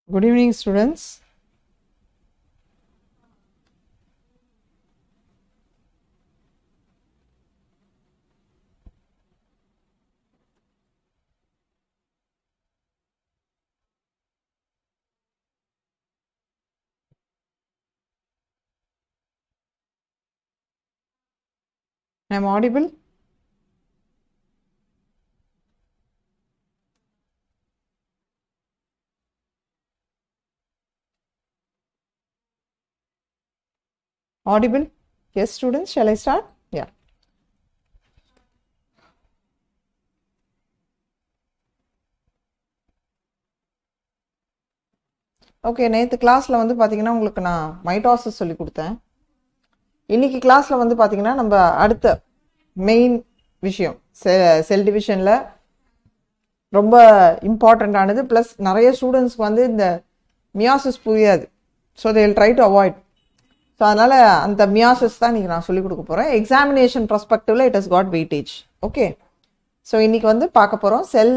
Good evening, students. I am audible. Audible. Yes, students. Shall I start? Yeah. Okay. நேற்று கிளாஸில் வந்து பார்த்தீங்கன்னா உங்களுக்கு நான் மைட்டாசிஸ் சொல்லி கொடுத்தேன். இன்னைக்கு கிளாஸில் வந்து பார்த்தீங்கன்னா நம்ம அடுத்த மெயின் விஷயம் செல் டிவிஷனில் ரொம்ப இம்பார்ட்டண்ட்டானது. ப்ளஸ் நிறைய ஸ்டூடெண்ட்ஸ்க்கு வந்து இந்த மியாசிஸ் புரியாது. So they will try to avoid. So அதனால் அந்த மியாசிஸ் தான் இன்றைக்கி நான் சொல்லிக் கொடுக்க போகிறேன். எக்ஸாமினேஷன் ப்ரஸ்பெக்டிவில் it has got weightage. Okay. So இன்றைக்கி வந்து பார்க்க போகிறோம் செல்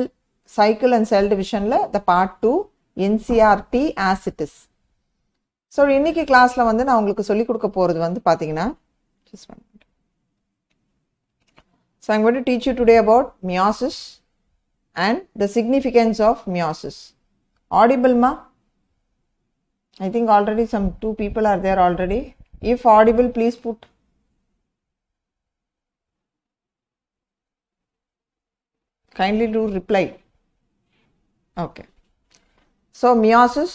சைக்கிள் அண்ட் செல் டிவிஷனில் the part 2 NCERT as it is. So இன்னைக்கு கிளாஸில் வந்து நான் உங்களுக்கு சொல்லிக் கொடுக்க போகிறது வந்து பார்த்தீங்கன்னா so I'm going to teach you today about meiosis and the significance of meiosis. Audible ma? I think already some 2 people are there already. If audible, please put. Kindly do reply. Okay. So meiosis,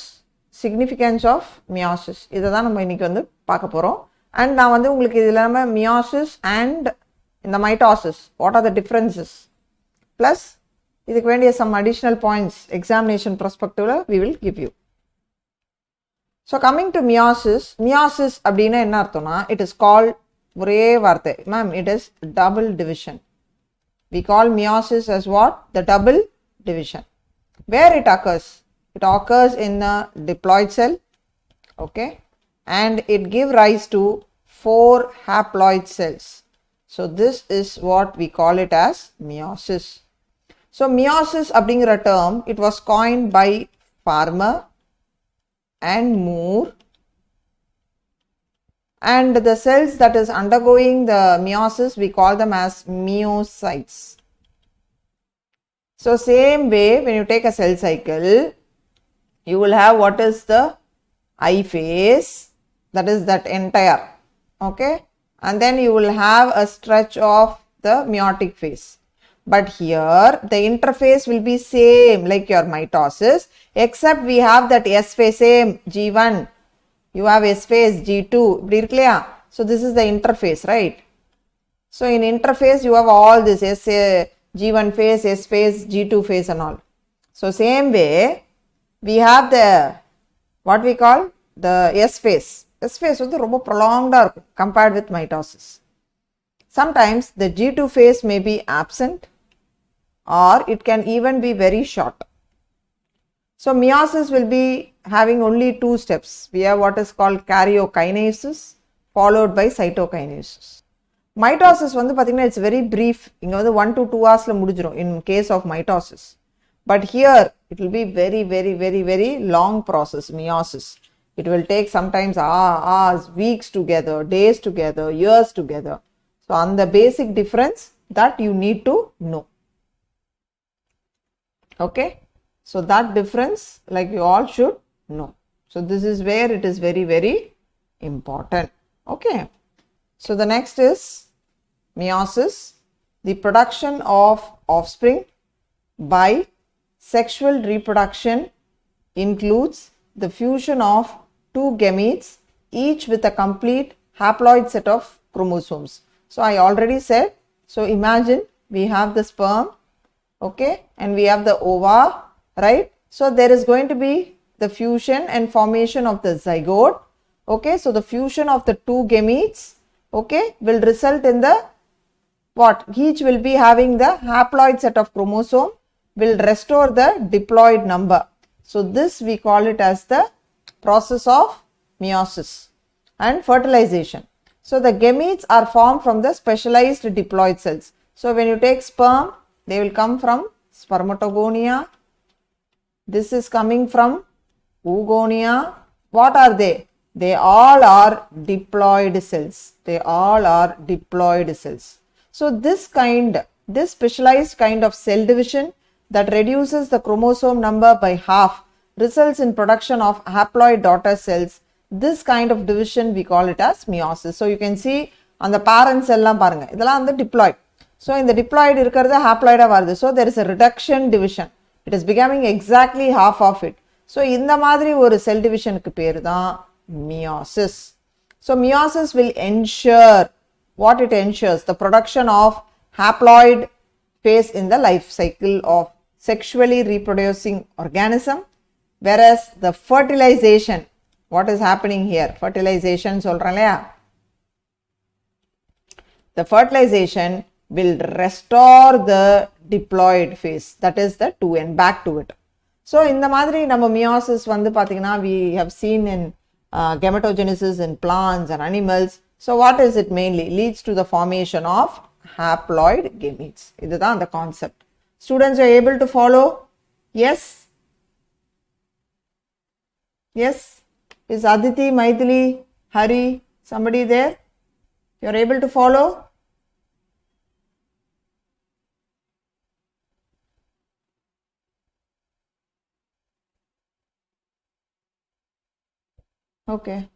significance of meiosis. இதை தான் நம்ம இன்னைக்கு வந்து பார்க்க போகிறோம். And நான் வந்து உங்களுக்கு இது இல்லாமல் meiosis and இந்த mitosis, what are the differences? Plus இதுக்கு வேண்டிய some additional points examination perspective we will give you. So coming to meiosis, meiosis அப்படின்னா என்ன அர்த்தம்னா it is called ஒரே வார்த்தை ma'am it is double division. We call meiosis as what? The double division. Where it occurs? It occurs in a diploid cell, okay, and it gives rise to 4 haploid cells. So this is what we call it as meiosis. So meiosis அப்படிங்கிற term, it was coined by Farmer and Moore, and the cells that is undergoing the meiosis we call them as meiocytes. So same way, when you take a cell cycle, you will have what is the I phase, that is that entire, okay, and then you will have a stretch of the meiotic phase. But here the interface will be same like your mitosis, except we have that S phase same G1, you have S phase G2. So this is the interface, right? So in interface you have all this G1 phase, S phase, G2 phase and all. So same way we have the what we call the S phase. S phase வந்து ரொம்ப prolonged இருக்கும் compared with mitosis. Sometimes the G2 phase may be absent or it can even be very short. So meiosis will be having only 2 steps. We have what is called karyokinesis followed by cytokinesis. Mitosis வந்து பார்த்தீங்கன்னா it's very brief. இங்கே வந்து 1 to 2 hours முடிஞ்சிரும் in case of mitosis. But here it will be very long process, meiosis. It will take sometimes hours, weeks together, days together, years together. So on the basic difference that you need to know. Okay. So that difference like you all should know. So this is where it is very important. Okay. So the next is meiosis, the production of offspring by sexual reproduction includes the fusion of 2 gametes, each with a complete haploid set of chromosomes. So I already said, so imagine we have the sperm, okay, and we have the ova, right? So there is going to be the fusion and formation of the zygote, okay. So the fusion of the 2 gametes, okay, will result in the what? Each will be having the haploid set of chromosome, will restore the diploid number. So this we call it as the process of meiosis and fertilization. So the gametes are formed from the specialized diploid cells. So when you take sperm, they will come from spermatogonia. This is coming from oogonia. What are they? They all are diploid cells. They all are diploid cells. So this specialized kind of cell division that reduces the chromosome number by half results in production of haploid daughter cells. This kind of division we call it as meiosis. So you can see on the parent cell la parunga, idella on the diploid. So in the diploid irukkiradha haploid ah varudhu. So there is a reduction division. It is becoming exactly half of it. So indha madri oru cell division ku peru dhaan meiosis. So meiosis will ensure, what it ensures? The production of haploid phase in the life cycle of sexually reproducing organism, whereas the fertilization, what is happening here? Fertilization solran illaya. The fertilization will restore the diploid phase, that is the 2n, back to it. So in the madri nama meiosis vandu pathina, we have seen in gametogenesis in plants and animals. So what is it mainly? Leads to the formation of haploid gametes. This is the concept. Students are able to follow? Yes? Yes? Is Aditi, Maithili, Hari, somebody there? You are able to follow? Okay.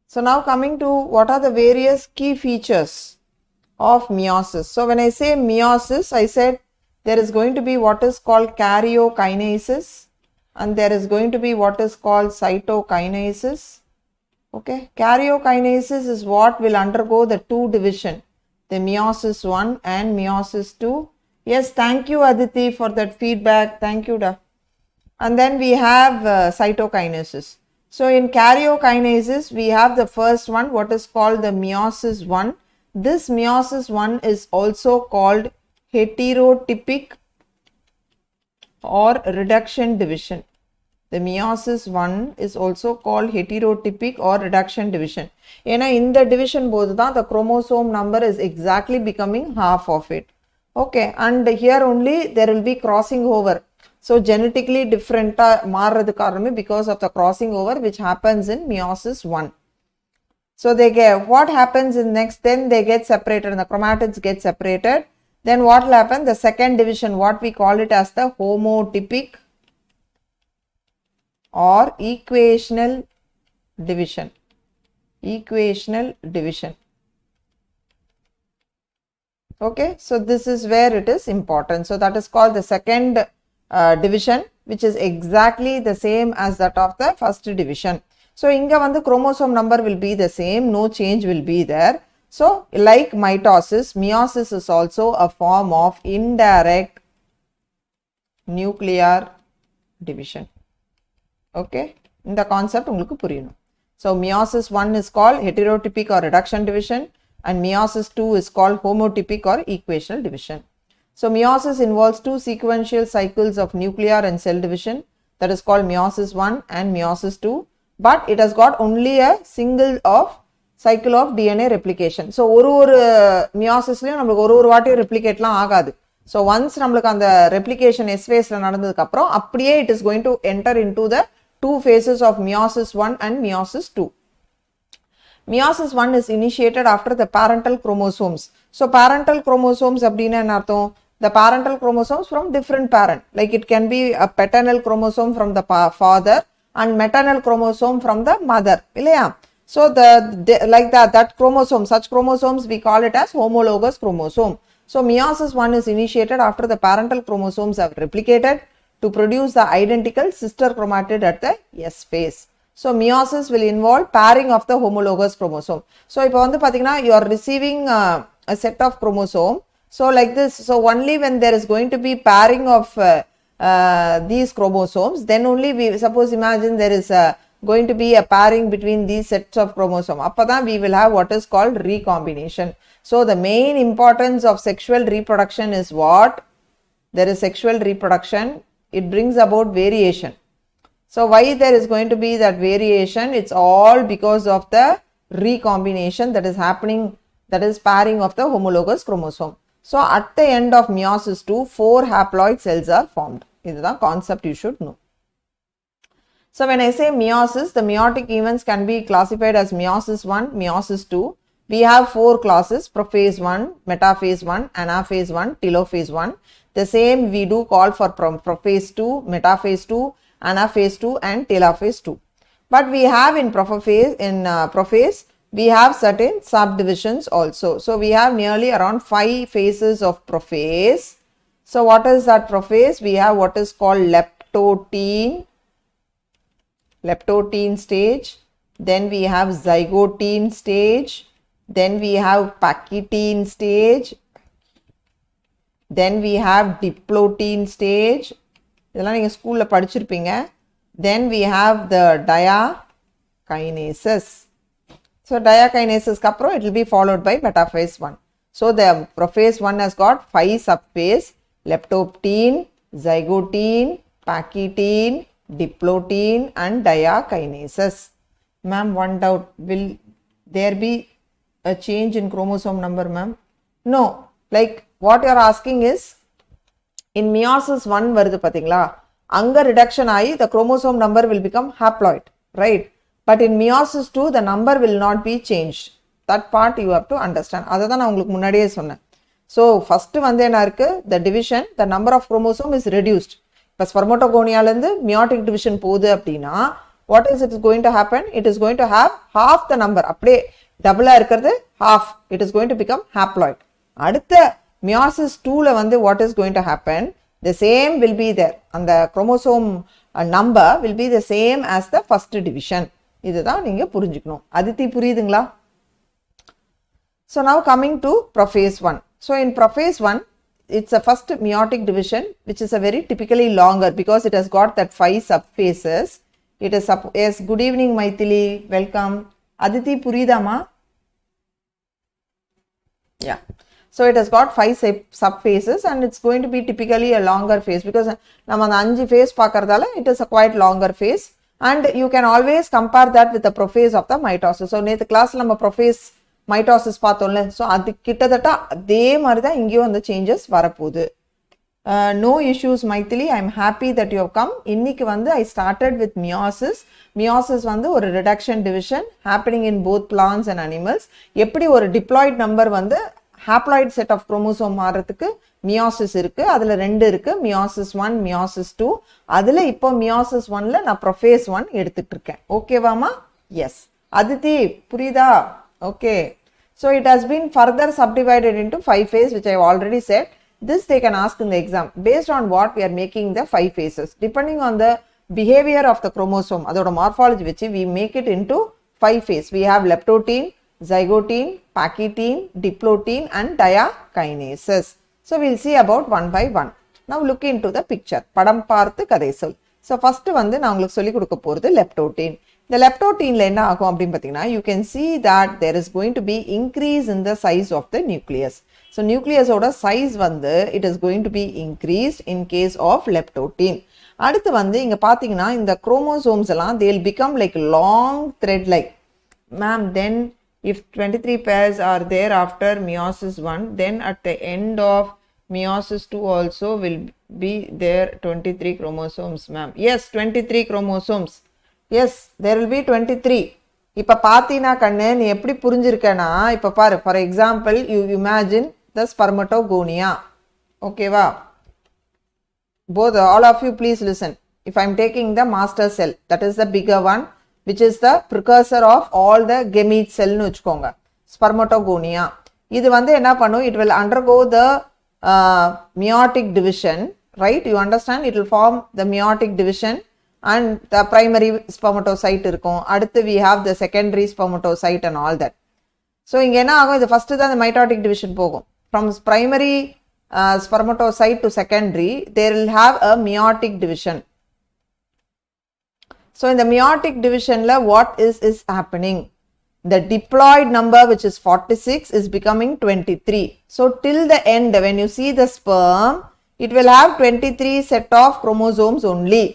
So now coming to what are the various key features of meiosis. So when I say meiosis, I said there is going to be what is called karyokinases and there is going to be what is called cytokinases. Okay, karyokinases is what will undergo the two division, the meiosis 1 and meiosis 2. Yes, thank you Aditi for that feedback. Thank you da. And then we have cytokinases. So in karyokinases, we have the first one, what is called the meiosis 1. This meiosis 1 is also called heterotypic or reduction division. The meiosis 1 is also called heterotypic or reduction division. In the division both the chromosome number is exactly becoming half of it. Okay, and here only there will be crossing over. So genetically different because of the crossing over which happens in meiosis 1. So they get, what happens in next, then they get separated and the chromatids get separated. Then what will happen? The second division, what we call it as the homotypic or equational division. Equational division. Okay, so this is where it is important. So that is called the second division, which is exactly the same as that of the first division. So inga vandu chromosome number will be the same, no change will be there. So like mitosis, meiosis is also a form of indirect nuclear division. Okay, in the concept ungalku puriyum. So meiosis 1 is called heterotypic or reduction division and meiosis 2 is called homotypic or equational division. So meiosis involves two sequential cycles of nuclear and cell division, that is called meiosis 1 and meiosis 2, but it has got only a single of cycle of DNA replication. So oru meiosis la namakku oru vaati replicate la agadu. So once namakku and the replication S phase la nadandadukku appuram appadiye it is going to enter into the two phases of meiosis 1 and meiosis 2. Meiosis 1 is initiated after the parental chromosomes. So parental chromosomes abdina enna artham? The parental chromosomes from different parent, like it can be a paternal chromosome from the father and maternal chromosome from the mother. So like that chromosome, such chromosomes we call it as homologous chromosome. So meiosis 1 is initiated after the parental chromosomes have replicated to produce the identical sister chromatid at the S phase. So meiosis will involve pairing of the homologous chromosome. So if you are receiving a set of chromosome, so like this, so only when there is going to be pairing of these chromosomes, then only we suppose imagine there is going to be a pairing between these sets of chromosomes. Appada we will have what is called recombination. So the main importance of sexual reproduction is what? There is sexual reproduction. It brings about variation. So why there is going to be that variation? It's all because of the recombination that is happening, that is pairing of the homologous chromosome. So at the end of meiosis 2, 4 haploid cells are formed. This is the concept you should know. So when I say meiosis, the meiotic events can be classified as meiosis I, meiosis II. We have 4 classes: prophase I, metaphase I, anaphase I, telophase I. The same we do call for prophase II, metaphase II, anaphase II and telophase II. But we have in prophase, we have certain subdivisions also. So we have nearly around 5 phases of prophase. So what is that prophase? We have what is called leptotene stage. Then we have zygotene stage. Then we have pachytene stage. Then we have diplotene stage. Then we have the diakinesis. So diakinesis kapro, it will be followed by metaphase I. So the prophase I has got 5 subphase: leptotene, zygotene, pachytene, diplotene and diakinesis. Ma'am, one doubt, will there be a change in chromosome number, ma'am? No, like what you are asking is, in meiosis I varudhu pathingala, anga reduction aayi the chromosome number will become haploid, right? But in meiosis II, the number will not be changed. That part you have to understand. Adha na ungalku munnadiye sonna. So first vande enna irukku, the division, the number of chromosome is reduced. But spermatogonia lende meiotic division podhu appadina, what is it going to happen? It is going to have half the number. Apdiye double irukkiradhu half. It is going to become haploid. Adutha meiosis II la vande what is going to happen? The same will be there, and the chromosome number will be the same as the first division. இதுதான் நீங்க புரிஞ்சுக்கணும். அதித்தி புரியுதுங்களா? So now coming to prophase I. So in prophase I, it's a first meiotic division, which is a very typically longer because it has got that 5 subphases. It is yes, good evening Maithili, welcome. Aditi புரியுதாமா? Yeah. So it has got 5 subphases and it's going to be typically a longer phase because நம்ம அந்த 5 phase பார்க்கறதால it is a quite longer phase. And you can always compare that with the prophase of the mitosis. So நேத்து கிளாஸ்ல நம்ம prophase mitosis பார்த்தோம்ல, so அது கிட்டத்தட்ட அதே மாதிரி தான் இங்கேயும் அந்த changes வரப்போகுது. No issues Maithili, I am happy that you have come. இன்னைக்கு வந்து I started with meiosis. Meiosis வந்து ஒரு reduction division happening in both plants and animals. எப்படி ஒரு diploid number வந்து haploid set of chromosome மாறதுக்கு meiosis இருக்கு, அதுல 2 இருக்கு, meiosis I, meiosis II. அதுல இப்போ meiosis I ல நான் prophase I எடுத்துட்டு இருக்கேன். ஓகேவாமா? Yes. அதித்தி புரியுதா? Okay. So it has been further subdivided into 5 phases, which I have already said. This they can ask in the exam based on what we are making the 5 phases. Depending on the behavior of the chromosome, adoda morphology vechi we make it into 5 phases. We have leptotene, zygotene, pachytene, diplotene and diakinesis. So we'll see about one by one. Now look into the picture. Padam paarthu kadai sol. So first வந்து நான் உங்களுக்கு சொல்லி கொடுக்க போறது leptotene. The leptotene ல என்ன ஆகும் அப்படினு பாத்தீங்கன்னா, you can see that there is going to be increase in the size of the nucleus. So nucleus ஓட size வந்து it is going to be increased in case of leptotene. அடுத்து வந்து இங்க பாத்தீங்கன்னா இந்த chromosomes எல்லாம் they will become like long thread like. Ma'am, then if 23 pairs are there after meiosis I, then at the end of meiosis II also will be there 23 chromosomes, ma'am. Yes, 23 chromosomes. Yes, there will be 23. இப்ப பாத்தீனா கண்ணே நீ எப்படி புரிஞ்சிருக்கனா, இப்ப பாரு, for example you imagine the spermatogonia. Okay va? Both all of you please listen. If I am taking the master cell, that is the bigger one, which is the precursor of all the gamete cell nu vechukonga, spermatogonia. Idu vandu enna pannu, it will undergo the meiotic division, right? You understand? It will form the meiotic division and the primary spermatocyte irukum, adutha we have the secondary spermatocyte and all that. So inga enna agum, idu first da the mitotic division pogum from primary spermatocyte to secondary, they will have a meiotic division. So in the meiotic division la what is happening, the diploid number which is 46 is becoming 23. So till the end when you see the sperm, it will have 23 set of chromosomes only.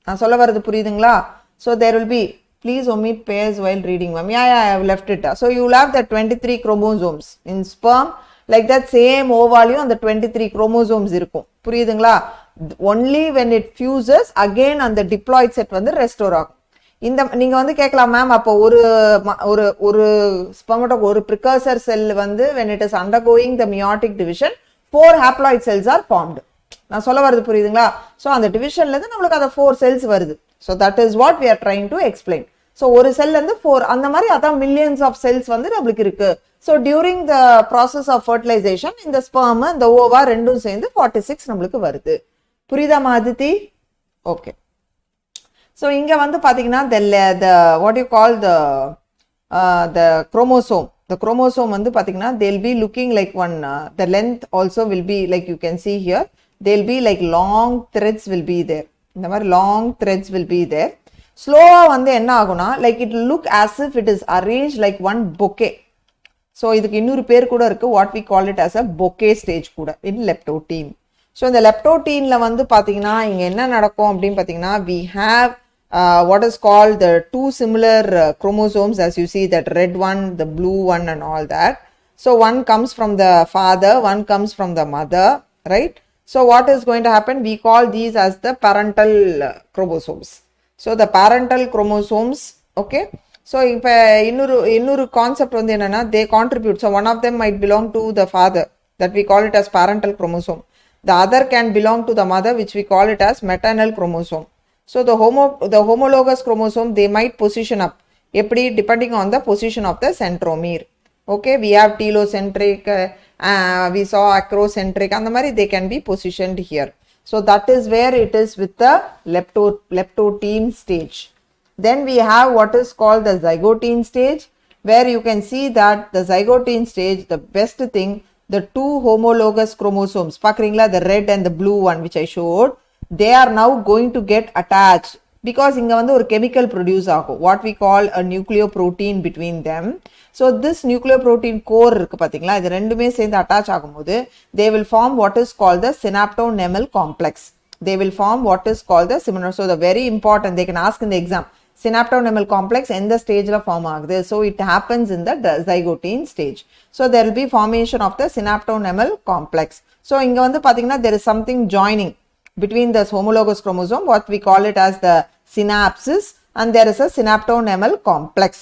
நான் சொல்ல வரது புரியுதுங்களா? So there will be, please omit pairs while reading, ma'am. Yeah, I have left it. So you will have the 23 chromosomes in sperm, like that same ovalum and the 23 chromosomes இருக்கும். புரியுதுங்களா? only when it fuses again and the diploid set வந்து restore ஆகும். இந்த நீங்க வந்து கேட்கலாம் ma'am, அப்போ ஒரு spermatogonia ஒரு precursor cell வந்து when it is undergoing the meiotic division 4 haploid cells are formed. நான் சொல்ல வரது புரியுதுங்களா? ஸோ அந்த டிவிஷன்ல இருந்து நம்மளுக்கு அந்த 4 cells வருது. So that is what we are trying to explain. So ஒரு செல்ல இருந்து 4 அந்த மாதிரி அதான் millions of cells வந்து நம்மளுக்கு இருக்கு. So during the process of fertilisation இந்த ஸ்பெர்ம் இந்த ஓவா ரெண்டும் சேர்ந்து 46 நம்மளுக்கு வருது. புரியுதா மாதிதி? ஓகே. ஸோ இங்க வந்து பாத்தீங்கன்னா the what you call the chromosome. The chromosome வந்து பாத்தீங்கன்னா they'll be looking like one the length also will be like you can see here, they'll be like long threads will be there. இந்த மாதிரி long threads will be there. ஸ்லோவா வந்து என்ன ஆகும்னா like it will look as if it is arranged like one bouquet. So இதுக்கு இன்னொரு பேர் கூட இருக்கு, what we call it as a bouquet stage கூட in leptotene. ஸோ இந்த leptoteneல வந்து பாத்தீங்கன்னா இங்க என்ன நடக்கும் அப்படின்னு பாத்தீங்கன்னா we have what is called the two similar chromosomes, as you see that red one, the blue one and all that. So one comes from the father, one comes from the mother, right? So what is going to happen? We call these as the parental chromosomes. So the parental chromosomes, okay? So if இன்னொரு concept வந்து என்னன்னா they contribute. So one of them might belong to the father, that we call it as parental chromosome. The other can belong to the mother, which we call it as maternal chromosome. So the homologous chromosome, they might position up depending on the position of the centromere. Okay, we have telocentric, we saw acrocentric, and the mari they can be positioned here. So that is where it is with the leptotene stage. Then we have what is called the zygotene stage, where you can see that the zygotene stage, the best thing, the two homologous chromosomes, the red and the blue one which I showed, they are now going to get attached because inga vandu or chemical produce agum, what we call a nucleoprotein between them. So this nucleoprotein core irukku pathingala, idu rendume சேர்ந்து attach ஆகும்போது they will form what is called the synaptonemal complex. They will form what is called the similar. So the very important, they can ask in the exam, synaptonemal complex எந்த ஸ்டேஜ்ல form ஆகுது? So it happens in the zygotene stage. So there will be formation of the synaptonemal complex. So inga vandu pathingana there is something joining between this homologous chromosome, what we call it as the synapses, and there is a synaptonemal complex.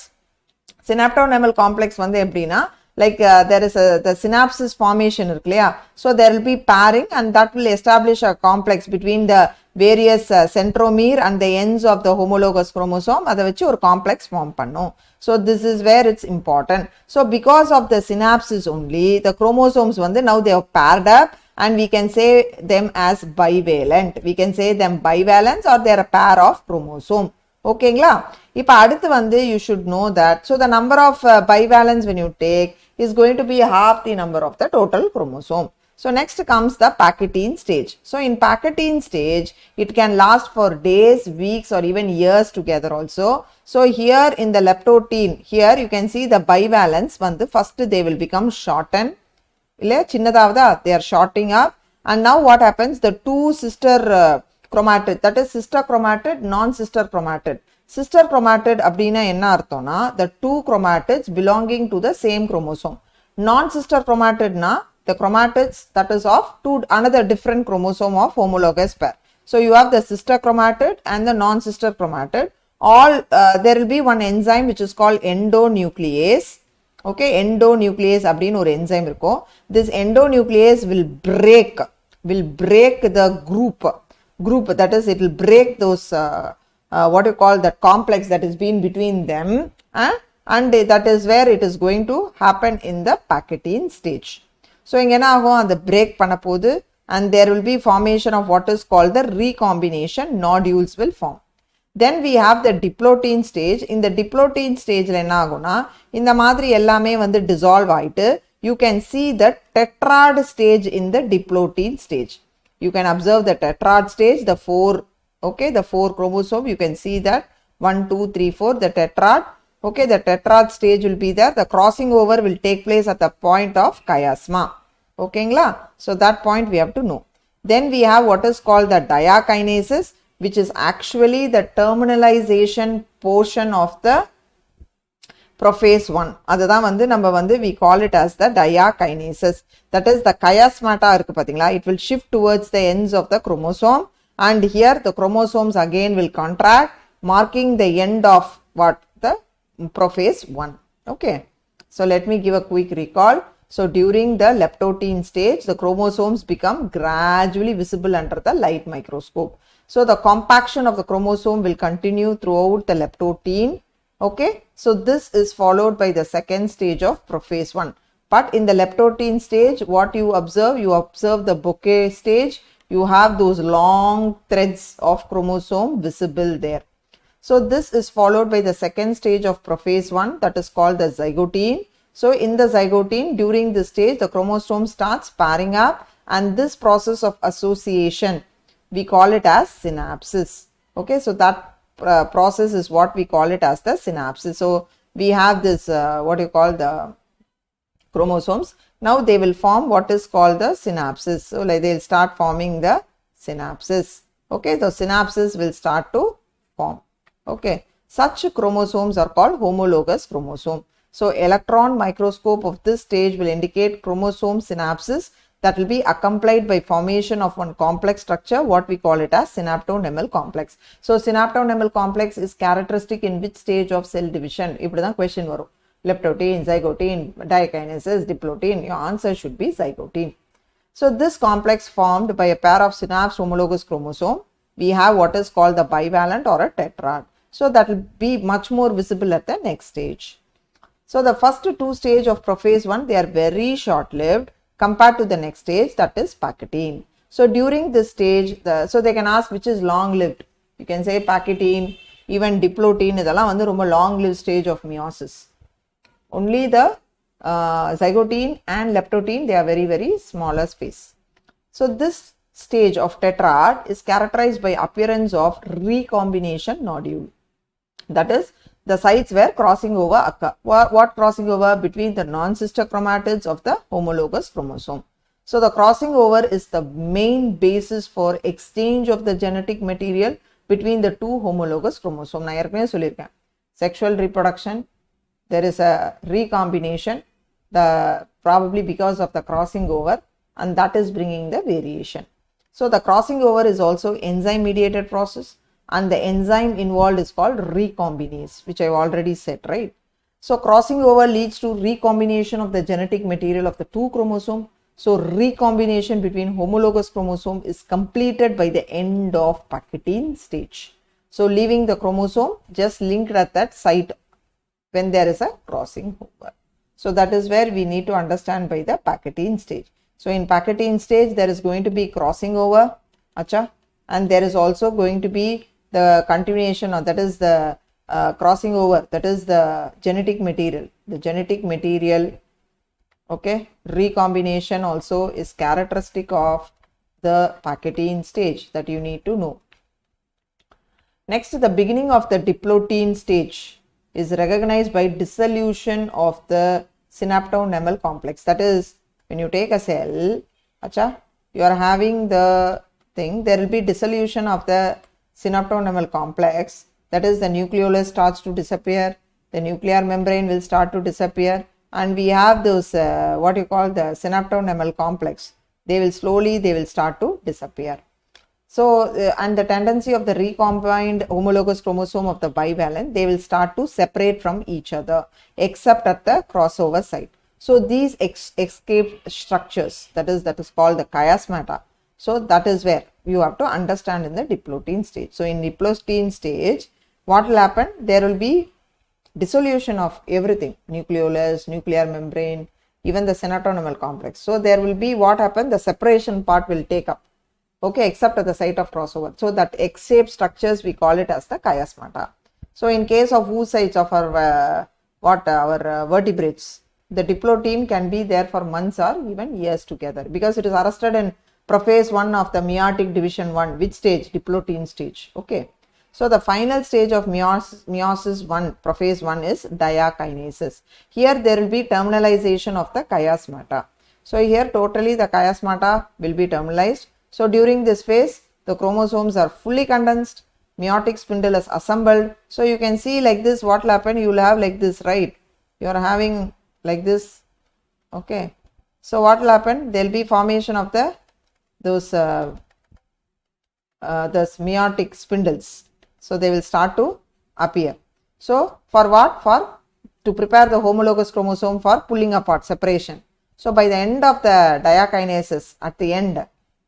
Synaptonemal complex வந்து எப்படின்னா like there is the synapses formation irukliya. So there will be pairing and that will establish a complex between the various centromere and the ends of the homologous chromosome. அதை வச்சு ஒரு complex form பண்ணும். So this is where it's important. So because of the synapses only, the chromosomes வந்து now they have paired up and we can say them as bivalent. We can say them bivalents or they are a pair of chromosome. Okay ngla? Ipa aduthu vandu you should know that. So the number of bivalents when you take is going to be half the number of the total chromosome. So next comes the Pachytene stage. So in Pachytene stage, it can last for days, weeks or even years together also. So here in the leptotene, here you can see the bivalents vandu first they will become shortened. They are shorting up, and now what happens, the two sister chromatid, that is sister chromatid, non-sister chromatid. Sister chromatid abdina enna arthona, the two chromatids belonging to the same chromosome. Non-sister chromatid na the chromatids that is of another different chromosome of homologous pair. So you have the sister chromatid and the non-sister chromatid. All there will be one enzyme which is called endonuclease. Okay, endonuclease அப்படினு ஒரு enzyme இருக்கும். This endonuclease will break the group, that is it will break those what you call that complex that is been between them, and that is where it is going to happen in the Pachytene stage. So இங்க என்ன ஆகும், அந்த break பண்ண போது and there will be formation of what is called the recombination, nodules will form. Then we have the diplotene stage. In the diplotene stage la enna aguna, இந்த மாதிரி எல்லாமே வந்து dissolve ஆயிட்டு you can see the tetrad stage in the diplotene stage. You can observe the tetrad stage, the four chromosome, you can see that 1 2 3 4 the tetrad. Okay, the tetrad stage will be there. The crossing over will take place at the point of chiasma. Okay ngla? So that point we have to know. Then we have what is called the diakinases, which is actually the terminalization portion of the prophase I. அதுதான் வந்து நம்ம வந்து we call it as the diakinases. That is the chiasmata இருக்கு பாத்தீங்களா, it will shift towards the ends of the chromosome, and here the chromosomes again will contract, marking the end of what? The prophase I. Okay. So let me give a quick recall. So during the leptoteen stage, the chromosomes become gradually visible under the light microscope. So the compaction of the chromosome will continue throughout the leptoteen. Okay, so this is followed by the second stage of prophase I. But in the leptoteen stage, what you observe the bouquet stage, you have those long threads of chromosome visible there. So this is followed by the second stage of prophase I, that is called the zygotene. So in the zygotene, during this stage, the chromosome starts pairing up, and this process of association, we call it as synapsis. Okay, so that process is what we call it as the synapsis. So we have this what you call the chromosomes. Now they will form what is called the synapsis. So like they will start forming the synapsis. Okay, the synapsis will start to form. Okay, such chromosomes are called homologous chromosome. So electron microscope of this stage will indicate chromosome synapsis that will be accompanied by formation of one complex structure, what we call it as synaptonemal complex. So synaptonemal complex is characteristic in which stage of cell division? இப்படிதான் question வரும். Leptoteen, zygotene, diakinases, diploteen. Your answer should be zygotene. So this complex formed by a pair of synapse homologous chromosome, we have what is called the bivalent or a tetrad. So that will be much more visible at the next stage. So the first two stages of prophase I, they are very short-lived compared to the next stage, that is Pachytene. So during this stage, so they can ask which is long-lived. You can say Pachytene, even diploteen, இதெல்லாம் வந்து ரொம்ப long-lived stage of meiosis. Only the zygotene and leptoteen, they are very, very smaller space. So this stage of tetrad is characterized by appearance of recombination nodule. That is, the sites where crossing over occur. What crossing over? Between the non-sister chromatids of the homologous chromosome. So the crossing over is the main basis for exchange of the genetic material between the two homologous chromosomes. நான் ஏற்கனவே சொல்லியிருக்கேன், sexual reproduction, there is a recombination, probably because of the crossing over, and that is bringing the variation. So the crossing over is also enzyme mediated process, and the enzyme involved is called recombinase, which I already said, right? So crossing over leads to recombination of the genetic material of the two chromosomes. So recombination between homologous chromosome is completed by the end of Pachytene stage. So leaving the chromosome just linked at that site when there is a crossing over. So that is where we need to understand by the Pachytene stage. So in Pachytene stage, there is going to be crossing over, and there is also going to be the continuation, or that is the crossing over, that is the genetic material. The genetic material, okay, recombination also is characteristic of the Pachytene stage that you need to know. Next, the beginning of the diploteen stage is recognized by dissolution of the synaptonemal complex. That is, when you take a cell, you are having the thing, there will be dissolution of the synaptonemal complex. That is, the nucleolus starts to disappear, the nuclear membrane will start to disappear, and we have those what you call the synaptonemal complex. They will start to disappear. So and the tendency of the recombined homologous chromosome of the bivalent, they will start to separate from each other except at the crossover site. So these escape structures, that is called the chiasmata. So that is where you have to understand in the diploteen stage. So in diploteen stage, what will happen? There will be dissolution of everything, nucleolus, nuclear membrane, even the synaptonemal complex. So there will be what happened? The separation part will take up, okay, except at the site of crossover. So that escape structures, we call it as the chiasmata. So in case of oocytes of our vertebrates, the diploteen can be there for months or even years together, because it is arrested in prophase I of the meiotic division 1. Which stage? Diploteen stage. Okay. So the final stage of meiosis 1, prophase I, is diakinases. Here there will be terminalization of the chiasmata. So here totally the chiasmata will be terminalized. So during this phase, the chromosomes are fully condensed, meiotic spindle is assembled. So you can see like this, what will happen? You will have like this, right? you are having like this. Okay, so what will happen? There will be formation of those meiotic spindles. So they will start to appear. So for what? For to prepare the homologous chromosome for pulling apart, separation. So by the end of the diakinesis, at the end,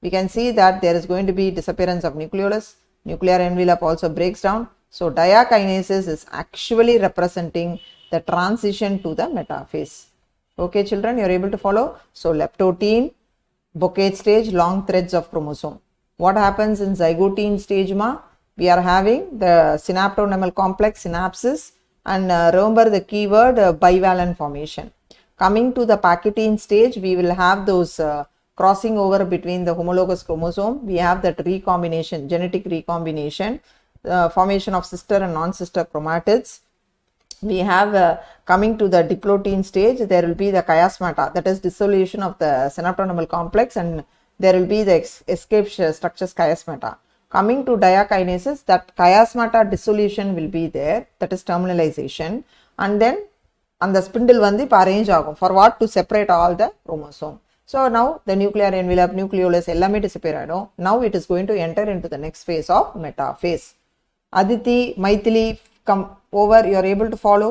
we can see that there is going to be disappearance of nucleolus. Nuclear envelope also breaks down. So diakinesis is actually representing the transition to the metaphase. Okay children, you are able to follow. So leptotene, bouquet stage, long threads of chromosome. What happens in zygotene stage ma? We are having the synaptonemal complex, synapses, and remember the keyword bivalent formation. Coming to the pachytene stage, we will have those crossing over between the homologous chromosome. We have that recombination, genetic recombination, formation of sister and non-sister chromatids. We have coming to the diplotene stage, there will be the chiasmata, that is dissolution of the synaptonemal complex, and there will be the escape structures chiasmata. Coming to diakinesis, that chiasmata dissolution will be there, that is terminalization, and then and the spindle வந்து இப்போ arrange ஆகும் for what? To separate all the chromosome. So now the nuclear envelope, nucleolus எல்லாமே disappear ஆயிடும். Now it is going to enter into the next phase of metaphase. Aditi, Maithili, come over, you are able to follow.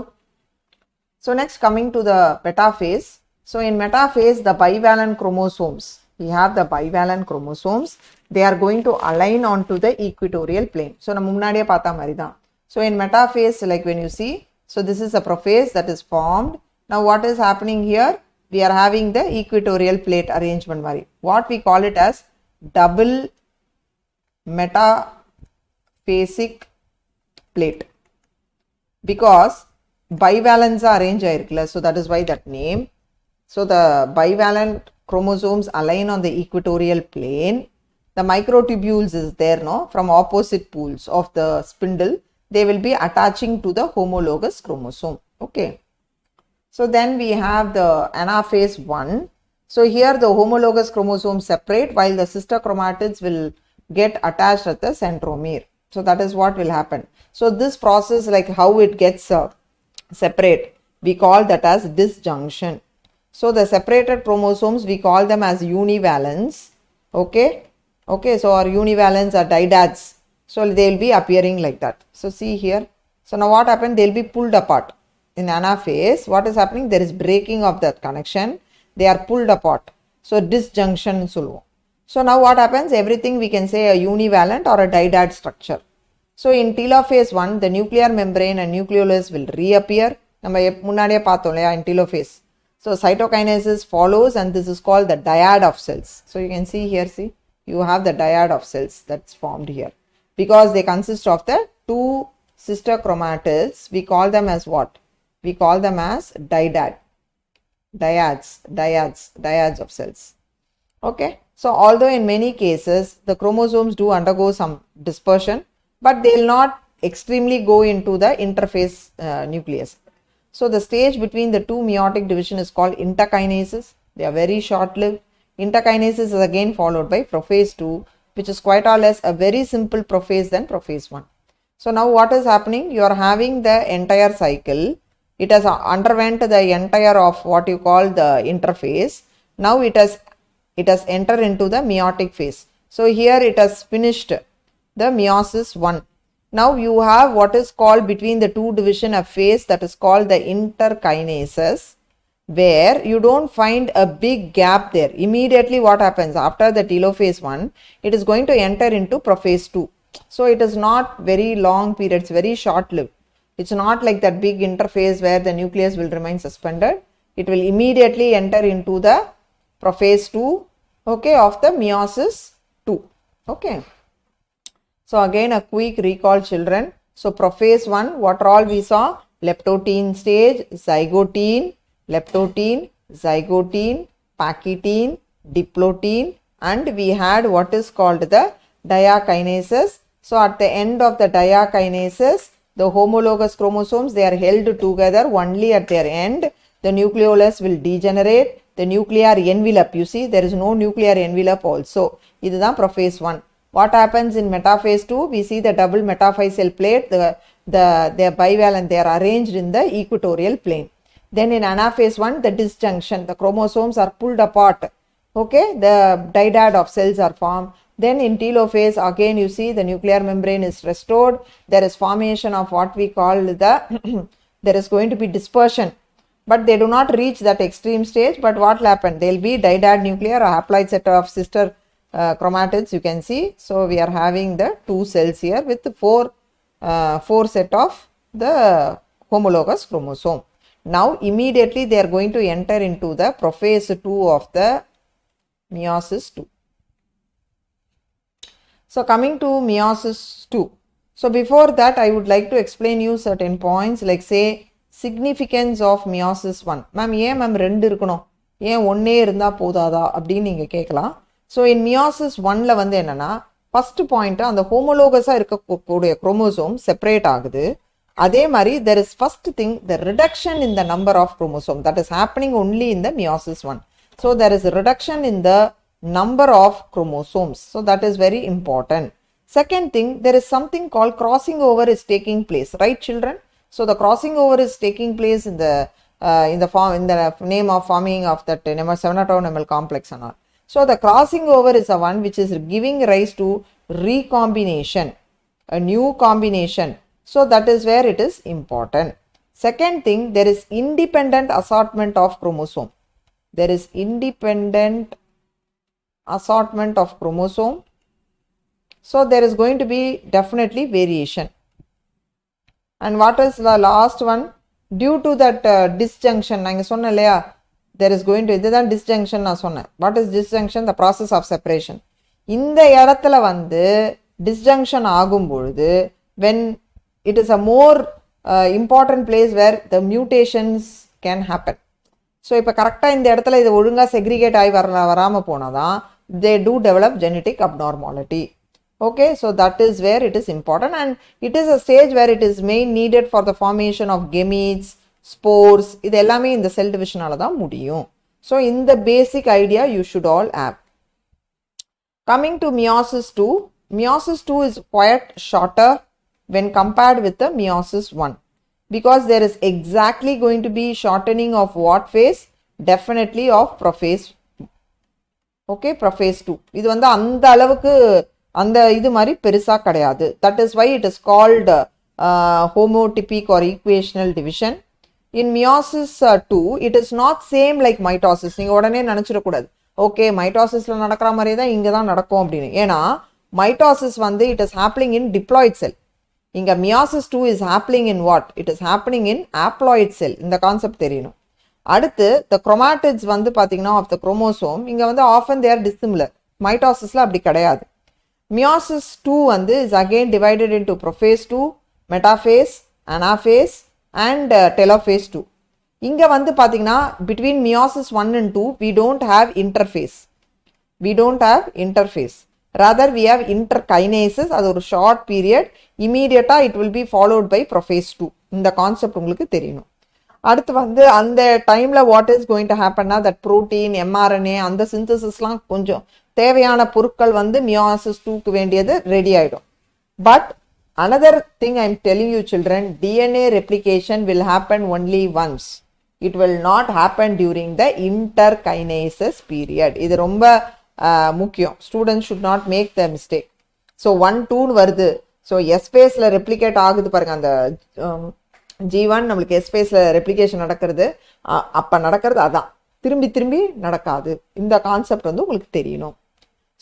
So next coming to the metaphase. So in metaphase, the bivalent chromosomes, we have the bivalent chromosomes, they are going to align onto the equatorial plane. So நம்ம முன்னாடியே பார்த்த மாதிரி தான். So in metaphase, like when you see, so this is a prophase that is formed. Now what is happening here? We are having the equatorial plate arrangement mari. What we call it as double metaphasic plate. Because bivalents are arranged ayirukla, so that is why that name. So the bivalent chromosomes align on the equatorial plane. The microtubules is there, no, from opposite poles of the spindle. They will be attaching to the homologous chromosome. Okay. So then we have the Anaphase I. So here the homologous chromosomes separate while the sister chromatids will get attached at the centromere. So that is what will happen. So this process, like how it gets separate, we call that as disjunction. So the separated chromosomes, we call them as univalents. Okay. Okay. So our univalents are didads. So they will be appearing like that. So see here. So now what happened? They will be pulled apart. In anaphase, what is happening? There is breaking of that connection. They are pulled apart. So disjunction solvo. So now what happens? Everything we can say a univalent or a didad structure. So in telophase 1, the nuclear membrane and nucleolus will reappear. நம்ம முன்னாடியே பார்த்தோம் இல்லையா in telophase. So cytokinesis follows and this is called the dyad of cells. So you can see here, see, you have the dyad of cells that's formed here. Because they consist of the two sister chromatids, we call them as what? We call them as dyads of cells. Okay. So although in many cases the chromosomes do undergo some dispersion, but they will not extremely go into the interphase nucleus. So the stage between the two meiotic division is called interkinesis. They are very short-lived. Interkinesis is again followed by prophase II, which is quite or less a very simple prophase than prophase I. So now what is happening? You are having the entire cycle. It has underwent the entire of what you call the interphase. Now it has entered into the meiotic phase. So here it has finished the meiosis I. Now you have what is called between the two division a phase that is called the interkinesis, where you don't find a big gap there. Immediately what happens after the telophase 1, it is going to enter into prophase 2. So it is not very long period, it's very short-lived. It's not like that big interphase where the nucleus will remain suspended. It will immediately enter into the prophase 2, okay, of the meiosis 2. Okay. So again a quick recall children. So prophase 1, what all we saw? Leptotene stage, zygotene, leptotene, zygotene, pachytene, diplotene, and we had what is called the diakinesis. So at the end of the diakinesis, the homologous chromosomes, they are held together only at their end. The nucleolus will degenerate. The nuclear envelope, you see, there is no nuclear envelope also. This is prophase 1. What happens in metaphase 2? We see the double metaphasial plate, they are bivalent, they are arranged in the equatorial plane. Then in anaphase 1, the disjunction, the chromosomes are pulled apart. Okay, the didad of cells are formed. Then in telophase, again you see the nuclear membrane is restored. There is formation of what we call the, there is going to be dispersion. But they do not reach that extreme stage. But what will happen? There will be didad nuclear or haploid set of sister chromatids, you can see. So we are having the 2 cells here with the 4 set of the homologous chromosome. Now immediately they are going to enter into the prophase II of the meiosis II. So coming to meiosis II. So before that I would like to explain you certain points, like say significance of meiosis I. Ma'am, ஏன் ma'am 2 இருக்கணும், ஏன் ஒன்னே இருந்தா போதாதா அப்படின்னு நீங்க கேட்கலாம். So in meiosis I வந்து என்னன்னா, first point அந்த ஹோமோலோகஸா இருக்கக்கூடிய குரோமோசோம் செப்பரேட் ஆகுது. அதே மாதிரி there is first thing, the reduction in the number of chromosome that is happening only in the meiosis I. So there is a reduction in the number of chromosomes. So that is very important. Second thing, there is something called crossing over is taking place, right children? So the crossing over is taking place in the name of forming of that 7-atomic complex and all. So the crossing over is the one which is giving rise to recombination, a new combination. So that is where it is important. Second thing, there is independent assortment of chromosome. There is independent assortment of chromosome. So there is going to be definitely variation. And what is the last one? Due to that disjunction, there is going to, this disjunction. What is disjunction? The process of separation. In the இடத்துல வந்து disjunction ஆகும்பொழுது, when it is a more important place where the mutations can happen. So இப்போ கரெக்டா இந்த இடத்துல இது ஒழுங்கா segregate ஆகி வராம போனாதான் they do develop genetic abnormality. Okay, so that is where it is important, and it is a stage where it is main needed for the formation of gametes, spores. இது எல்லாமே இந்த cell division ஆல தான் முடியும். So in the basic idea you should all have. Coming to meiosis II. Meiosis II is quite shorter when compared with the meiosis I, because there is exactly going to be shortening of what phase? Definitely of prophase. Okay, prophase II. இது வந்து அந்த அளவுக்கு அந்த இது மாதிரி பெருசா கிடையாது. That is why it is called homotypic or equational division. In meiosis II, it is not same like mitosis. நீங்க உடனே நினைச்சிட கூடாது, ஓகே மைட்டோசிஸ்ல நடக்கிற மாதிரியே தான் இங்க தான் நடக்கும் அப்படின்னு. ஏன்னா மைட்டோசிஸ் வந்து it is happening in diploid cell. இங்க meiosis II is happening in what? It is happening in haploid cell. இந்த கான்செப்ட் தெரியணும். அடுத்து the chromatids வந்து பாத்தீங்கன்னா of the chromosome, இங்க வந்து often they are dissimilar. மைட்டோசிஸ்ல அப்படி கிடையாது. Meiosis II வந்து is again divided into prophase II, metaphase, anaphase and telophase II. இங்க வந்து பாத்தீங்கன்னா between meiosis I and II we don't have interphase. We don't have interphase. Rather we have interkinases. அது ஒரு short period. Immediately it will be followed by prophase II. இந்த concept உங்களுக்கு தெரியணும். அடுத்து வந்து அந்த டைம்ல what is going to happen na, that protein, mRNA அந்த சிந்தசிஸ்லாம் கொஞ்சம் தேவையான பொருட்கள் வந்து meiosis II க்கு வேண்டியது ரெடி ஆயிடும். But another thing I am telling you children, DNA replication will happen only once. It will not happen during the interkinases period. இது ரொம்ப முக்கியம். Students should not make the mistake. So 1, 2 வருது. So S phaseல replicate ஆகுது பாருங்க, அந்த G1 நம்மளுக்கு S phaseல replication நடக்கிறது, அப்ப நடக்கிறது அதான், திரும்பி திரும்பி நடக்காது. இந்த கான்செப்ட் வந்து உங்களுக்கு தெரியணும்.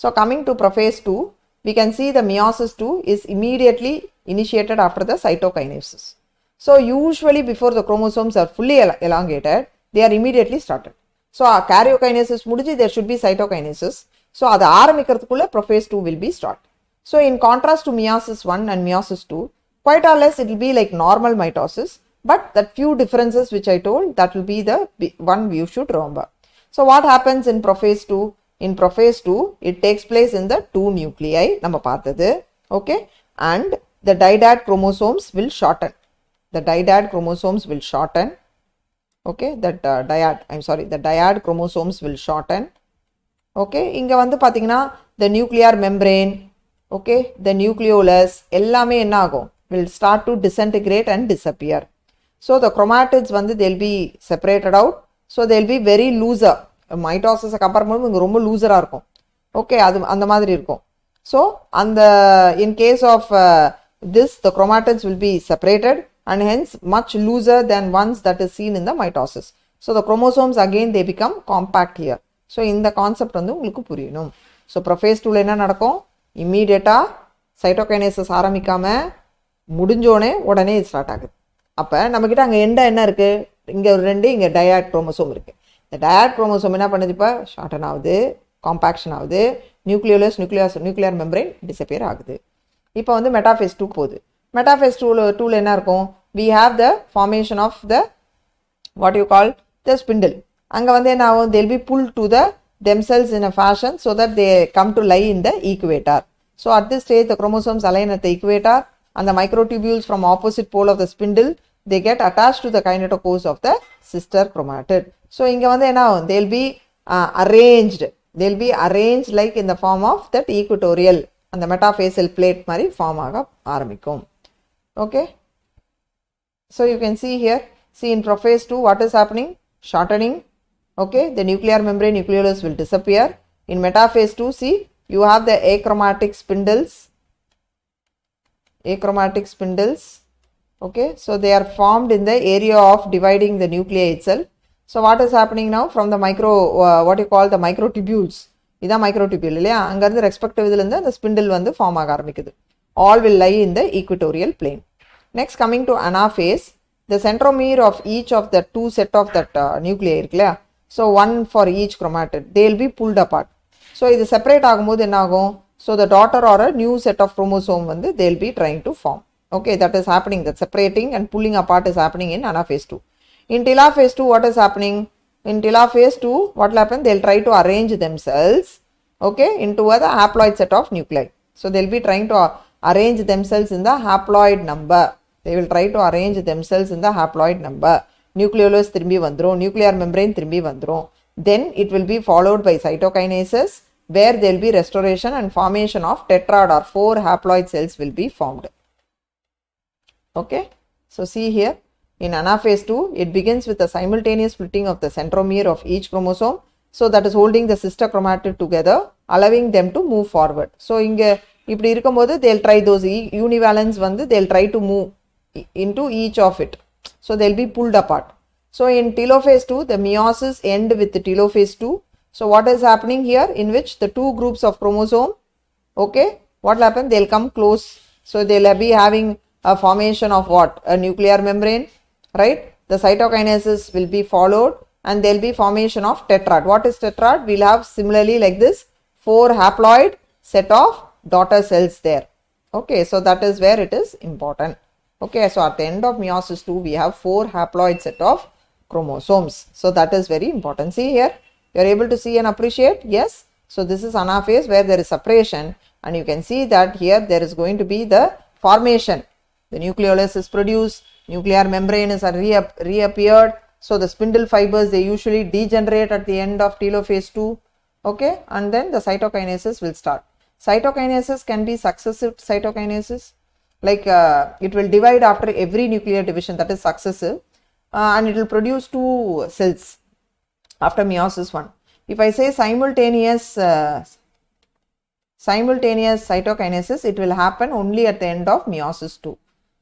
So coming to prophase II, we can see the meiosis II is immediately initiated after the cytokinesis. So usually before the chromosomes are fully elongated, they are immediately started. So karyokinesis முடிஞ்சு there should be cytokinesis. So அது ஆரம்பிக்கிறதுக்குள்ள prophase II will be start. So in contrast to meiosis I and meiosis II, quite or less it will be like normal mitosis, but that few differences which I told, that will be the one you should remember. So what happens in prophase II? In prophase II, it takes place in the 2 nuclei, நம்ம பார்த்தது, okay, and the didad chromosomes will shorten. The didad chromosomes will shorten. Okay, that the dyad chromosomes will shorten. Okay, இங்க வந்து பாத்தீங்கன்னா the nuclear membrane, okay, the nucleolus எல்லாமே என்ன ஆகும்? Will start to disintegrate and disappear. So the chromatids வந்து they'll be separated out. So they'll be very looser. Mitosis compare பண்ணும்போது இங்க ரொம்ப லூசரா இருக்கும். Okay, அது அந்த மாதிரி இருக்கும். So அந்த in case of this, the chromatids will be separated and hence much looser than ones that is seen in the mitosis. So the chromosomes again they become compact here. So இந்த concept வந்து உங்களுக்கு புரியணும். So prophase 2ல என்ன நடக்கும்? இம்மீடியட்டா சைட்டோகைனேசிஸ் ஆரம்பிக்காம முடிஞ்சோனே உடனே start ஆகுது. அப்ப நம்ம கிட்ட அங்க எண்டா என்ன இருக்கு? இங்க ஒரு ரெண்டு, இங்க டயாட் குரோமோசோம் இருக்கு. இந்த டயாட் குரோமோசோம் என்ன பண்ணுது? இப்ப ஷார்டன் ஆகுது, காம்பாக்ஷன் ஆகுது, நியூக்ளியர் மெம்பரேன் டிஸப்பியர் ஆகுது. இப்போ வந்து மெட்டாஃபேஸ் 2 போகுது. மெட்டாஃபேஸ் 2ல என்ன இருக்கும்? we have the formation of the what you call the spindle. அங்க வந்து என்ன ஆகும்? they'll be pulled to the themselves in a fashion so that they come to lie in the equator. So at this stage the chromosomes align at the equator and the microtubules from opposite pole of the spindle they get attached to the kinetochores of the sister chromatid. So இங்க வந்து என்ன ஆகும்? they'll be arranged like in the form of that equatorial and the metaphasal plate மாதிரி form ஆக ஆரம்பிக்கும். Okay, so you can see here, see in prophase 2 what is happening? Shortening. Okay, the nuclear membrane nucleolus will disappear. In metaphase 2, see, you have the achromatic spindles. Okay, so they are formed in the area of dividing the nuclei itself. So what is happening now? From the what you call the microtubules, idha microtubule illaya, anga irundha respective idhula irundha the spindle vandu form aga aarambikudhu. All will lie in the equatorial plane. Next, coming to anaphase, the centromere of each of the two set of that nuclei irukla, so one for each chromatid, they will be pulled apart. So idu separate agumbodhu enna agum? So the daughter or a new set of chromosome vandu they will be trying to form. Okay, that is happening, that separating and pulling apart is happening in anaphase 2. In telophase 2, what is happening? In telophase 2, what will happen? They will try to arrange themselves, okay, into a haploid set of nuclei. So they will be trying to arrange themselves in the haploid number. They will try to arrange themselves in the haploid number. Nucleolus திரும்பி வந்துரும், nuclear membrane திரும்பி வந்துரும். Then it will be followed by cytokinesis, where there will be restoration and formation of tetrad or 4 haploid cells will be formed. Okay, so see here, in anaphase 2, it begins with a simultaneous splitting of the centromere of each chromosome, so that is holding the sister chromatid together, allowing them to move forward. So inge இப்படி இருக்கும்போது they'll try those univalents வந்து they'll try to move into each of it, so they'll be pulled apart. So in telophase 2, the meiosis end with the telophase 2. So what is happening here? In which the two groups of chromosome, okay, what will happen? They'll come close, so they'll be having a formation of what? A nuclear membrane, right? The cytokinesis will be followed and there'll be formation of tetrad. What is tetrad? We'll have similarly like this 4 haploid set of daughter cells there. Okay, so that is where it is important. Okay, so at the end of meiosis 2, we have 4 haploid set of chromosomes. So that is very important. See here, you are able to see and appreciate? Yes. So this is anaphase where there is separation, and you can see that here there is going to be the formation. The nucleolus is produced, nuclear membrane is reappeared. So the spindle fibers, they usually degenerate at the end of telophase 2. Okay, and then the cytokinesis will start. Cytokinesis can be successive cytokinesis, like it will divide after every nuclear division, that is successive, and it will produce 2 cells after meiosis 1. If I say simultaneous cytokinesis, it will happen only at the end of meiosis 2.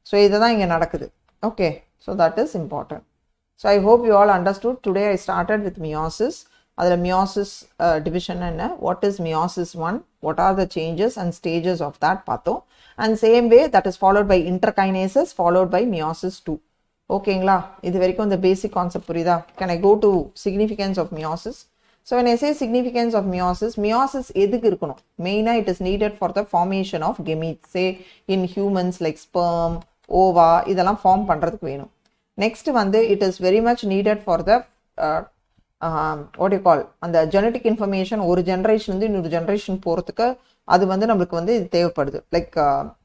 So idha inga nadakudhu. Okay, so that is important. So I hope you all understood. Today I started with meiosis. Adha meiosis division enna, what is meiosis 1, what are the changes and stages of that pathom, and same way that is followed by interkinesis followed by meiosis 2. Okay ngla, idu varaikkum the basic concept purida. Can I go to significance of meiosis? So when I say significance of meiosis edhukku irukanum? Maina it is needed for the formation of gametes, say in humans like sperm, ova, idella form pandradhukku venum. Next vande it is very much needed for the what you call அந்த genetic information ஒரு generation இருந்து இன்னொரு generation போறதுக்கு அது வந்து நமக்கு வந்து இது தேவைப்படுது. லைக்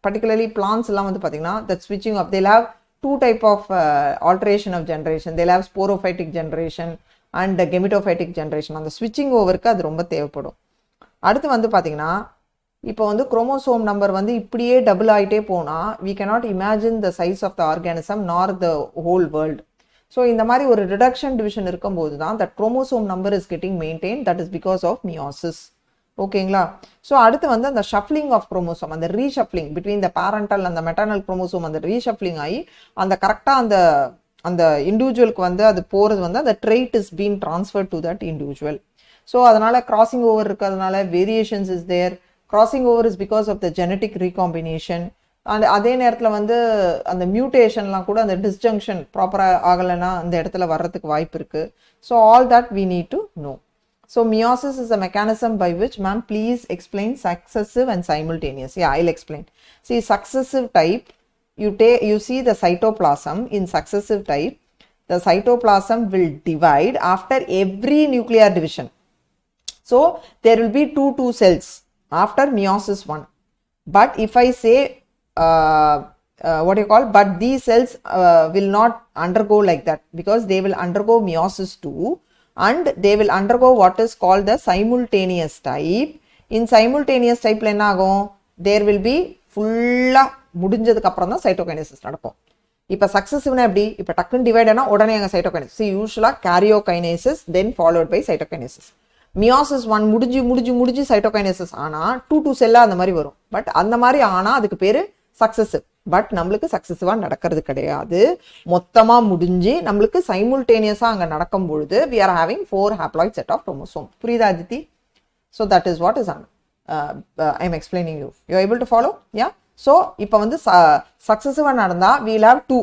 particularly plants எல்லாம் வந்து பாத்தீங்கன்னா that switching of, they'll have 2 type of alteration of generation. They'll have sporophytic generation and gametophytic generation. அந்த switching overக்கு அது ரொம்ப தேவைப்படும். அடுத்து வந்து பாத்தீங்கன்னா இப்போ வந்து குரோமோசோம் நம்பர் வந்து இப்படியே டபுள் ஆகிட்டே போனால் we cannot imagine the size of the organism nor the whole world. So இந்த மாதிரி ஒரு ரிடக்ஷன் டிவிஷன் இருக்கும்போது தான் that chromosome number is getting maintained, that is because of meiosis. ஓகேங்களா? ஸோ அடுத்து வந்து அந்த ஷஃப்லிங் ஆஃப் குரோமோசோம், அந்த ரீஷஃப்லிங் பிட்வீன் த பேரண்டல் அந்த மெட்டர்னல் குரோமோசோம் அந்த ரீஷஃப்லிங் ஆகி அந்த கரெக்டாக அந்த இண்டிவிஜுவலுக்கு வந்து அது போகிறது வந்து அந்த trait is been transferred to that individual. So அதனால் கிராசிங் ஓவர் இருக்கிறதுனால variations is there. Crossing over is because of the genetic recombination. And அதே நேரத்தில் வந்து அந்த மியூட்டேஷன்லாம் கூட அந்த டிஸ்ஜங்ஷன் ப்ராப்பராக ஆகலைன்னா அந்த இடத்துல வர்றதுக்கு வாய்ப்பு இருக்குது. So all that we need to know. So meiosis is a mechanism by which, ma'am, please explain successive and simultaneous. Yeah, I'll explain. See, successive type, you see the cytoplasm in successive type, the cytoplasm will divide after every nuclear division. So there will be two cells after meiosis 1. But if I say, but these cells will not undergo like that, because they will undergo meiosis 2. And they will undergo what is called the simultaneous type. In simultaneous type la enna agum, there will be fulla mudinjadukku appuram da cytokinesis nadapum. Ipa successive na eppadi, ipa takkun divide ana odane anga cytokinesis. See, usually karyokinesis then followed by cytokinesis. Meiosis 1 முடிஞ்சு cytokinesis ஆனா 2 செல்லா அந்த மாதிரி வரும். But அந்த மாதிரி ஆனா அதுக்கு பேரு சக்சசிவ். பட் நம்மளுக்கு சக்சசிவா நடக்கிறது கிடையாது. மொத்தமா முடிஞ்சு நம்மளுக்கு சைமுல்டேனியஸா அங்க நடக்கும் பொழுது we are having 4 haploid set of chromosome. புரியுதா Aditi? So that is what is I am explaining you. You are able to follow? Yeah. So இப்போ வந்து சக்சசிவா நடந்தா we will have 2.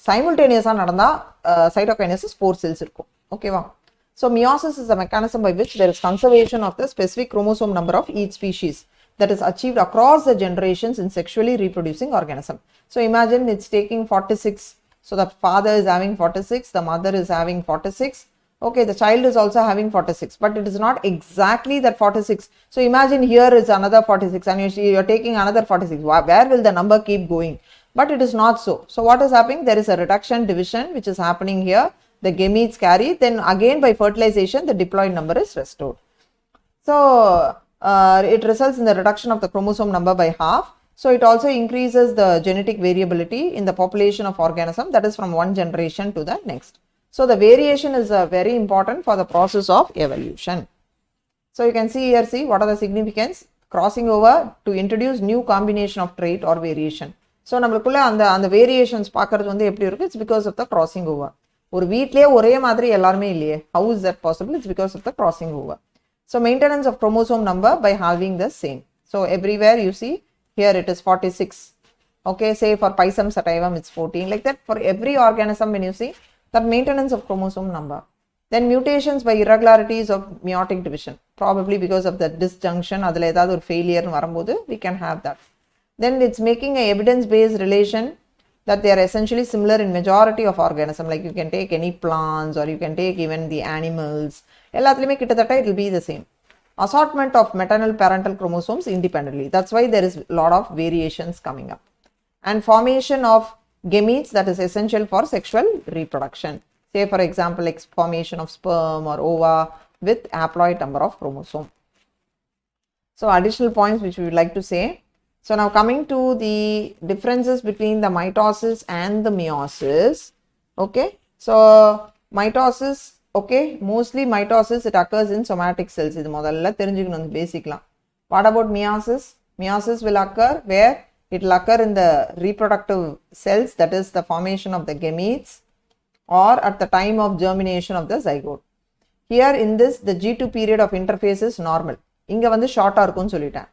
சைமுல்டேனியஸா நடந்தா cytokinesis 4 cells இருக்கும். ஓகேவா? So meiosis is a mechanism by which there is conservation of the specific chromosome number of each species that is achieved across the generations in sexually reproducing organism. So imagine it's taking 46. So the father is having 46, the mother is having 46. Okay, the child is also having 46, but it is not exactly that 46. So imagine here is another 46 and you are taking another 46. Where will the number keep going? But it is not so. So what is happening? There is a reduction division which is happening here. The gametes carry, then again by fertilization the diploid number is restored. So it results in the reduction of the chromosome number by half. So it also increases the genetic variability in the population of organism, that is from one generation to the next. So the variation is very important for the process of evolution. So you can see here, see what are the significance? Crossing over to introduce new combination of trait or variation. So நம்மளுக்குள்ள அந்த variations பார்க்கிறது வந்து எப்படி இருக்கு? It's because of the crossing over. ஒரு வீட்லயே ஒரே மாதிரி எல்லாரும் இல்லையே. How is that possible? It's because of the crossing over. So maintenance of chromosome number by halving the same. So everywhere you see here it is 46. Okay, say for Pisum sativum it's 14. Like that for every organism when you see that maintenance of chromosome number. Then mutations by irregularities of meiotic division. Probably because of the disjunction, adula edavadhu or failure varumbodhu we can have that. Then it's making a evidence-based relation that they are essentially similar in majority of organism. Like you can take any plants or you can take even the animals. எல்லாத்துலயுமே கிட்டத்தட்ட it will be the same. Assortment of maternal parental chromosomes independently. That's why there is a lot of variations coming up. And formation of gametes, that is essential for sexual reproduction. Say for example like formation of sperm or ova with haploid number of chromosome. So additional points which we would like to say. So now coming to the differences between the mitosis and the meiosis. Okay, so mitosis, okay, mostly mitosis it occurs in somatic cells. Idu modalla therinjikkanum the basic la. What about meiosis? Meiosis will occur where it will occur in the reproductive cells, that is the formation of the gametes or at the time of germination of the zygote. Here in this the G2 period of interphase is normal. Inga vandu short ah irukonu solliten.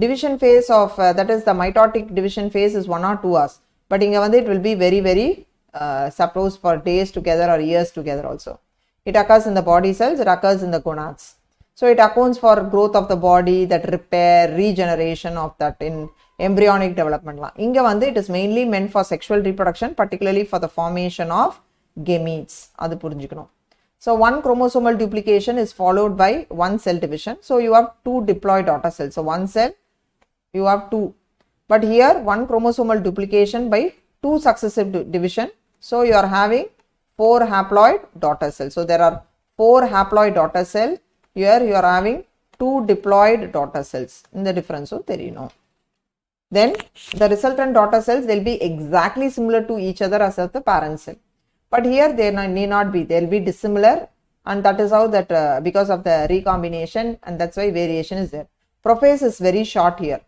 Division phase of that is the mitotic division phase is 1 or 2 hours, but inga vandu it will be very suppose for days together or years together also. It occurs in the body cells, it occurs in the gonads. So it accounts for growth of the body, that repair, regeneration of that in embryonic development la. Inga vandu it is mainly meant for sexual reproduction, particularly for the formation of gametes. Adu purinjikkanum. So one chromosomal duplication is followed by one cell division. So you have 2 diploid daughter cells. So one cell you have 2, but here one chromosomal duplication by 2 successive division. So you are having 4 haploid daughter cells. So there are 4 haploid daughter cell. Here you are having two diploid daughter cells. In the difference, so there you know. Then the resultant daughter cells, they'll be exactly similar to each other as of the parent cell. But here they need not be, they'll be dissimilar, and that is how that because of the recombination, and that's why variation is there. Prophase is very short here,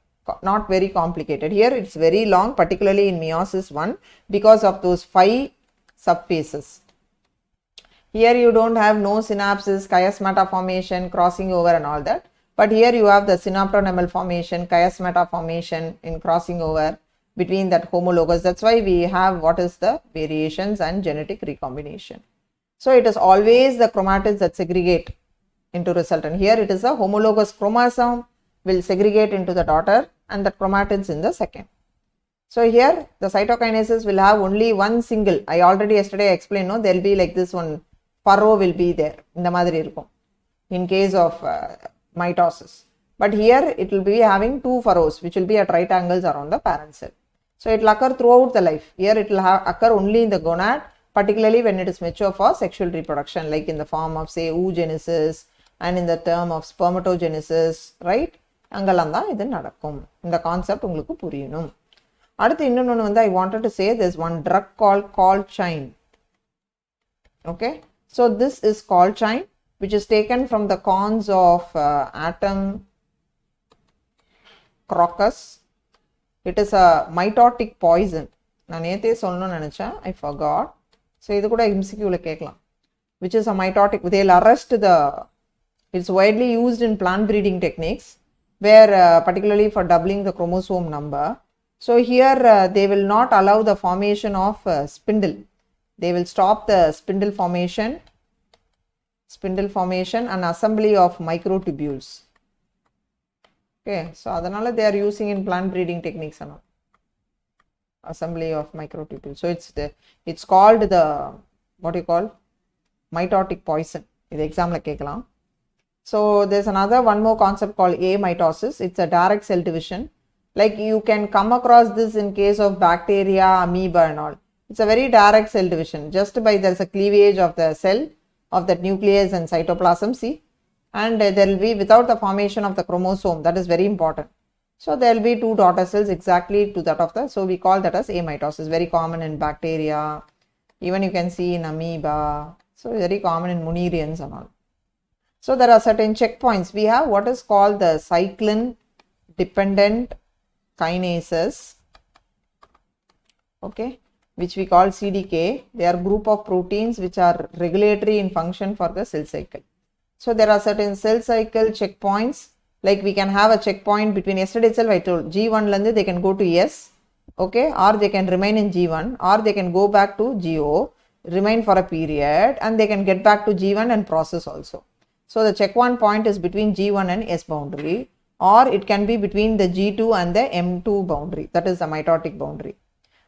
not very complicated. Here it's very long, particularly in meiosis 1 because of those 5 subphases. Here you don't have no synapses, chiasmata formation, crossing over and all that. But here you have the synaptonemal formation, chiasmata formation in crossing over between that homologous. That's why we have what is the variations and genetic recombination. So it is always the chromatids that segregate into resultant. Here it is a homologous chromosome will segregate into the daughter and the chromatids in the second. So here the cytokinases will have only one single. I already yesterday explained, no, there will be like this one furrow will be there in the madri irukum in case of mitosis. But here it will be having 2 furrows which will be at right angles around the parent cell. So it will occur throughout the life. Here it will occur only in the gonad, particularly when it is mature for sexual reproduction, like in the form of say oogenesis and in the term of spermatogenesis, right? Angalanda idu nadakkum. In the concept ungalku puriyunum. Adutha innonu vandu I wanted to say there's one drug called colchine. Okay, so this is colchine, which is taken from the corns of atom crocus. It is a mitotic poison. I forgot. So this is MCQ, which is a mitotic. They'll arrest the. It's widely used in plant breeding techniques, where particularly for doubling the chromosome number. So here they will not allow the formation of spindle. They will stop the spindle formation and assembly of microtubules. Okay, so adanal they are using in plant breeding techniques and all. Assembly of microtubules. So it's called the what you call mitotic poison. This exam la kekalam. So there's one more concept called amitosis. It's a direct cell division. Like you can come across this in case of bacteria, amoeba and all. It's a very direct cell division. Just by there's a cleavage of the cell of that nucleus and cytoplasm, see, and there will be without the formation of the chromosome. That is very important. So there will be 2 daughter cells exactly to that of the, so we call that as amitosis. Very common in bacteria, even you can see in amoeba. So very common in Munerians and all. So there are certain checkpoints. We have what is called the cyclin dependent kinases, okay, which we call CDK. They are group of proteins which are regulatory in function for the cell cycle. So there are certain cell cycle checkpoints. Like we can have a checkpoint between, yesterday itself I told, G1 lande they can go to S, okay, or they can remain in G1, or they can go back to GO, remain for a period, and they can get back to G1 and process also. So the check one point is between G1 and S boundary, or it can be between the G2 and the M2 boundary, that is the mitotic boundary.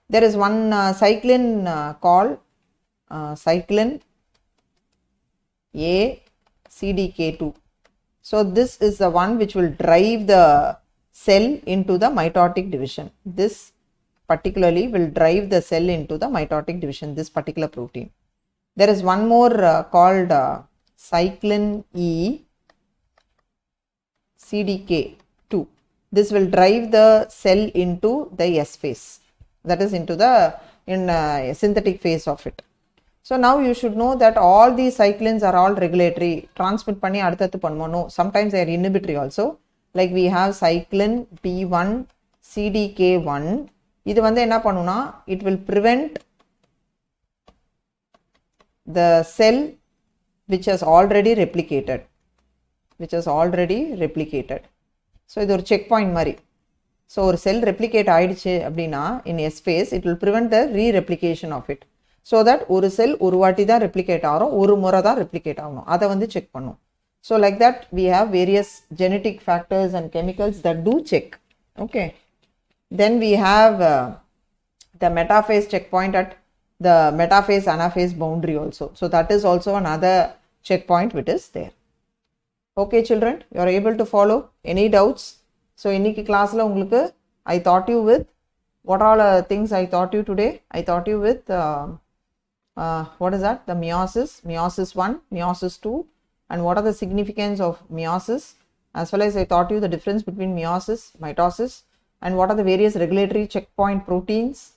There is one cyclin called cyclin A CDK2. So this is the one which will drive the cell into the mitotic division. This particularly will drive the cell into the mitotic division, this particular protein. There is one more called cyclin E CDK2. This will drive the cell into the S phase, that is into the synthetic phase of it. So now you should know that all these cyclins are all regulatory. Transmit panni aduthathu pannumo. No, sometimes they are inhibitory also. Like we have cyclin P1 CDK1. Idu vandu enna pannuna, it will prevent the cell which has already replicated. So idu or checkpoint mari. So or cell replicate aidiche abdina in S phase, it will prevent the re-replication of it. So that ஒரு cell ஒரு வாட்டி தான் replicate ஆகும், ஒரு முறை தான் replicate ஆகும். அதை வந்து check பண்ணும். So like that we have various genetic factors and chemicals that do check. Okay. Then we have the metaphase checkpoint at the metaphase anaphase boundary also. So that is also another checkpoint which is there. Okay children, you are able to follow. Any doubts? So இன்னைக்கு classல உங்களுக்கு I taught you with what all things I taught you today. I taught you with what is that? The meiosis 1, meiosis 2, and what are the significance of meiosis, as well as I taught you the difference between meiosis, mitosis, and what are the various regulatory checkpoint proteins.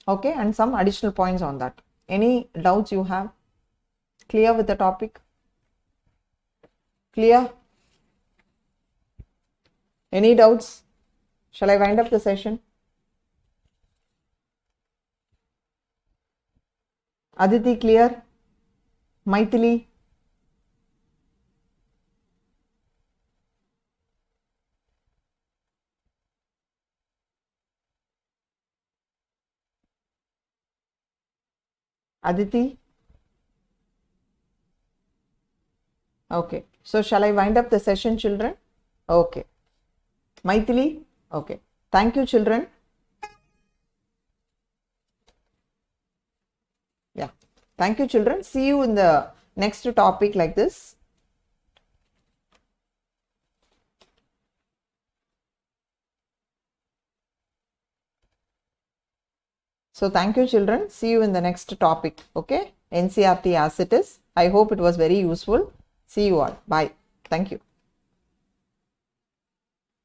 Okay, and some additional points on that. Any doubts you have? Clear with the topic? Clear? Any doubts? Shall I wind up the session? Aditi, clear? Maithili? Aditi? Okay. So shall I wind up the session, children? Okay. Maithili? Okay. Thank you, children. Yeah. Thank you, children. See you in the next topic like this. So thank you, children. See you in the next topic. Okay. NCERT as it is. I hope it was very useful. See you all. Bye. Thank you.